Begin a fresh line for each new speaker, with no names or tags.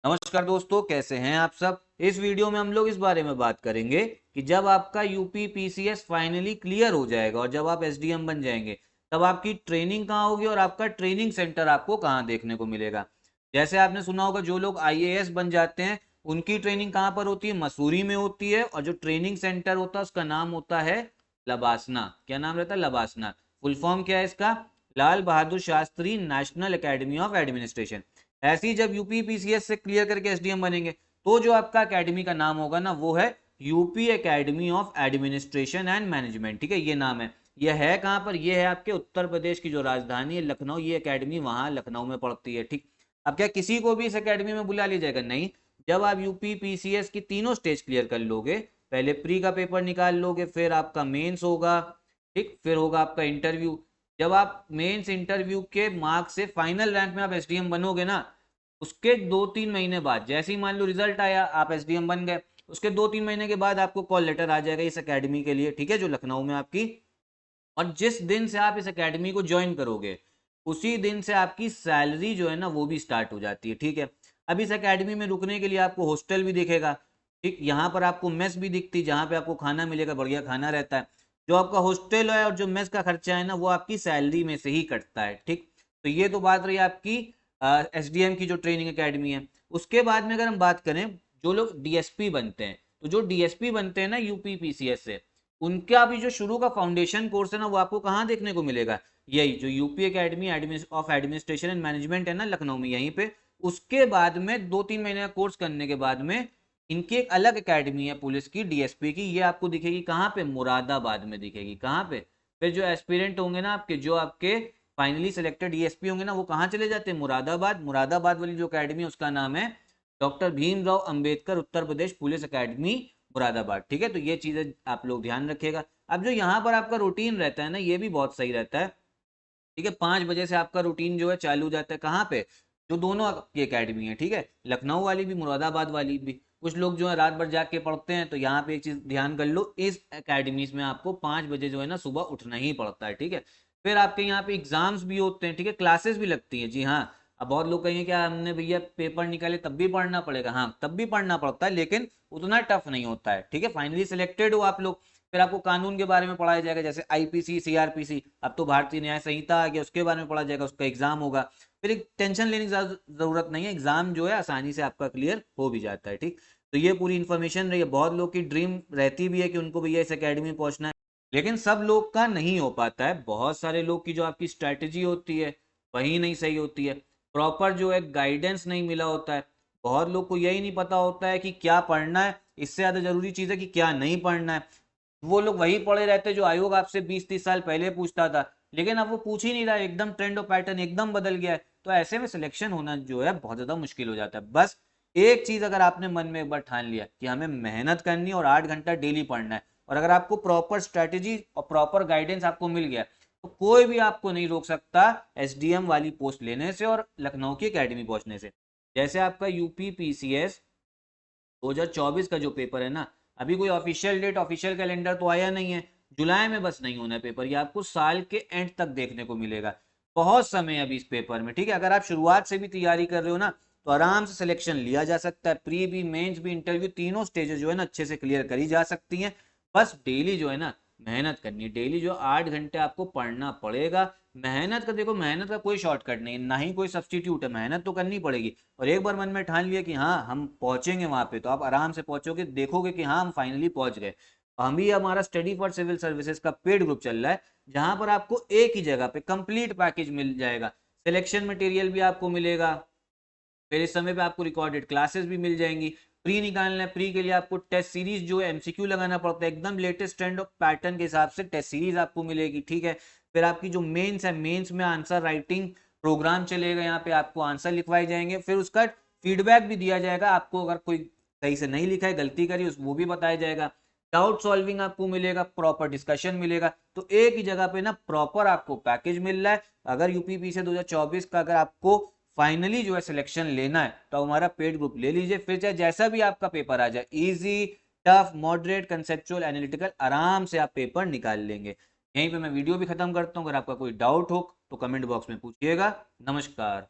नमस्कार दोस्तों, कैसे हैं आप सब। इस वीडियो में हम लोग इस बारे में बात करेंगे कि जब आपका यूपी पीसीएस फाइनली क्लियर हो जाएगा और जब आप एसडीएम बन जाएंगे तब आपकी ट्रेनिंग कहाँ होगी और आपका ट्रेनिंग सेंटर आपको कहाँ देखने को मिलेगा। जैसे आपने सुना होगा, जो लोग आईएएस बन जाते हैं उनकी ट्रेनिंग कहाँ पर होती है? मसूरी में होती है। और जो ट्रेनिंग सेंटर होता है उसका नाम होता है लबासना। क्या नाम रहता है? लबासना। फुल फॉर्म क्या है इसका? Lal Bahadur Shastri national academy of administration. ऐसे ही जब यूपी पीसीएस से क्लियर करके एसडीएम बनेंगे तो जो आपका एकेडमी का नाम होगा ना, वो है UP academy of administration and management. ठीक है, ये नाम है। ये है कहाँ पर? ये है आपके उत्तर प्रदेश की जो राजधानी है लखनऊ। ये एकेडमी वहां लखनऊ में पड़ती है। ठीक। अब क्या किसी को भी इस एकेडमी में बुला लिया जाएगा? नहीं। जब आप यूपी पीसीएस की तीनों स्टेज क्लियर कर लोगे, पहले प्री का पेपर निकाल लोगे, फिर आपका मेंस होगा, ठीक, फिर होगा आपका इंटरव्यू। जब आप मेंस इंटरव्यू के मार्क्स से फाइनल रैंक में आप एसडीएम बनोगे ना, उसके 2-3 महीने बाद, जैसे ही मान लो रिजल्ट आया, आप एसडीएम बन गए, उसके 2-3 महीने के बाद आपको कॉल लेटर आ जाएगा इस एकेडमी के लिए, ठीक है, जो लखनऊ में आपकी। और जिस दिन से आप इस एकेडमी को ज्वाइन करोगे उसी दिन से आपकी सैलरी जो है ना वो भी स्टार्ट हो जाती है। ठीक है। अब इस एकेडमी में रुकने के लिए आपको हॉस्टल भी दिखेगा। ठीक, यहाँ पर आपको मेस भी दिखती, जहाँ पे आपको खाना मिलेगा, बढ़िया खाना रहता है। जो आपका हॉस्टल है और जो मेस का खर्चा है ना, वो आपकी सैलरी में से ही कटता है। ठीक। तो ये तो बात रही आपकी एसडीएम की जो ट्रेनिंग एकेडमी है। उसके बाद में अगर हम बात करें, जो लोग डीएसपी बनते हैं, तो जो डीएसपी बनते हैं ना यूपी पीसीएस से, उनका भी जो शुरू का फाउंडेशन कोर्स है ना, वो आपको कहाँ देखने को मिलेगा? यही जो UP academy of administration and management है ना लखनऊ में, यहीं पे। उसके बाद में 2-3 महीने का कोर्स करने के बाद में इनकी एक अलग एकेडमी है पुलिस की, डीएसपी की। ये आपको दिखेगी कहाँ पे? मुरादाबाद में दिखेगी। कहाँ पे? फिर जो एस्पिरेंट होंगे ना आपके, जो आपके फाइनली सिलेक्टेड डीएसपी होंगे ना, वो कहाँ चले जाते हैं? मुरादाबाद। मुरादाबाद वाली जो अकेडमी है उसका नाम है doctor Bhimrao Ambedkar Uttar Pradesh police academy Moradabad. ठीक है, तो ये चीजें आप लोग ध्यान रखिएगा। अब जो यहाँ पर आपका रूटीन रहता है ना, ये भी बहुत सही रहता है। ठीक है, 5 बजे से आपका रूटीन जो है चालू हो जाता है। कहाँ पे? जो दोनों की एकेडमी है, ठीक है, लखनऊ वाली भी मुरादाबाद वाली भी। कुछ लोग जो है रात भर जाग के पढ़ते हैं, तो यहाँ पे एक चीज ध्यान कर लो, इस एकेडमीज में आपको 5 बजे जो है ना सुबह उठना ही पड़ता है। ठीक है। फिर आपके यहाँ पे एग्जाम्स भी होते हैं, ठीक है, क्लासेस भी लगती हैं। जी हाँ। अब बहुत लोग कहेंगे क्या हमने भैया पेपर निकाले तब भी पढ़ना पड़ेगा? हाँ, तब भी पढ़ना पड़ता है, लेकिन उतना टफ नहीं होता है। ठीक है, फाइनली सिलेक्टेड हो आप लोग, फिर आपको कानून के बारे में पढ़ाया जाएगा, जैसे आईपीसी, सीआरपीसी, अब तो भारतीय न्याय संहिता आ गया, उसके बारे में पढ़ा जाएगा, उसका एग्जाम होगा। फिर एक टेंशन लेने की जरूरत नहीं है, एग्जाम जो है आसानी से आपका क्लियर हो भी जाता है। ठीक। तो ये पूरी इन्फॉर्मेशन रही है। बहुत लोग की ड्रीम रहती भी है कि उनको भैया इस एकेडमी में पहुंचना है, लेकिन सब लोग का नहीं हो पाता है। बहुत सारे लोग की जो आपकी स्ट्रैटेजी होती है वही नहीं सही होती है, प्रॉपर जो है गाइडेंस नहीं मिला होता है। बहुत लोग को यही नहीं पता होता है कि क्या पढ़ना है, इससे ज्यादा जरूरी चीज है कि क्या नहीं पढ़ना है। वो लोग वही पढ़े रहते जो आयोग आपसे 20-30 साल पहले पूछता था, लेकिन अब वो पूछ ही नहीं रहा, एकदम ट्रेंड और पैटर्न एकदम बदल गया है। तो ऐसे में सिलेक्शन होना जो है बहुत ज्यादा मुश्किल हो जाता है। बस एक चीज अगर आपने मन में एक बार ठान लिया कि हमें मेहनत करनी है और 8 घंटा डेली पढ़ना है, और अगर आपको प्रॉपर स्ट्रेटेजी और प्रॉपर गाइडेंस आपको मिल गया, तो कोई भी आपको नहीं रोक सकता एसडीएम वाली पोस्ट लेने से और लखनऊ की एकेडमी पहुंचने से। जैसे आपका यूपी पीसीएस 2024 का जो पेपर है ना, अभी कोई ऑफिशियल डेट, ऑफिशियल कैलेंडर तो आया नहीं है। जुलाई में बस नहीं होना है पेपर, ये आपको साल के एंड तक देखने को मिलेगा। बहुत समय है अभी इस पेपर में। ठीक है, अगर आप शुरुआत से भी तैयारी कर रहे हो ना, तो आराम से सिलेक्शन लिया जा सकता है। प्री भी, मेंस भी, इंटरव्यू, तीनों स्टेजेस जो है ना अच्छे से क्लियर करी जा सकती हैं। बस डेली जो है ना मेहनत करनी है। डेली जो 8 घंटे आपको पढ़ना पड़ेगा। मेहनत का देखो, मेहनत का कोई शॉर्टकट नहीं, ना ही कोई सब्सटीट्यूट है, मेहनत तो करनी पड़ेगी। और एक बार मन में ठान लिया कि हाँ हम पहुंचेंगे वहां पे, तो आप आराम से पहुंचोगे, देखोगे कि हाँ हम फाइनली पहुंच गए। हम भी, हमारा स्टडी फॉर सिविल सर्विसेज का पेड ग्रुप चल रहा है, जहां पर आपको एक ही जगह पे कंप्लीट पैकेज मिल जाएगा। सिलेक्शन मटेरियल भी आपको मिलेगा, फिर इस समय पे आपको रिकॉर्डेड क्लासेस भी मिल जाएंगी। प्री निकालना है, प्री के लिए आपको टेस्ट सीरीज जो है एमसीक्यू लगाना पड़ता है, एकदम लेटेस्ट ट्रेंड ऑफ पैटर्न के हिसाब से टेस्ट सीरीज आपको मिलेगी। ठीक है। फिर आपकी जो मेंस है, मेंस में आंसर राइटिंग प्रोग्राम चलेगा, यहाँ पे आपको आंसर लिखवाए जाएंगे, फिर उसका फीडबैक भी दिया जाएगा आपको। अगर कोई सही से नहीं लिखा है, गलती करी, उस वो भी बताया जाएगा। डाउट सॉल्विंग आपको मिलेगा, प्रॉपर डिस्कशन मिलेगा। तो एक ही जगह पे ना प्रॉपर आपको पैकेज मिल रहा है। अगर यूपीपी से 2024 का अगर आपको फाइनली जो है सिलेक्शन लेना है, तो हमारा पेड ग्रुप ले लीजिए। फिर चाहे जैसा भी आपका पेपर आ जाए, easy, tough, moderate, conceptual, analytical, आराम से आप पेपर निकाल लेंगे। यहीं पे मैं वीडियो भी खत्म करता हूँ। अगर आपका कोई डाउट हो तो कमेंट बॉक्स में पूछिएगा। नमस्कार।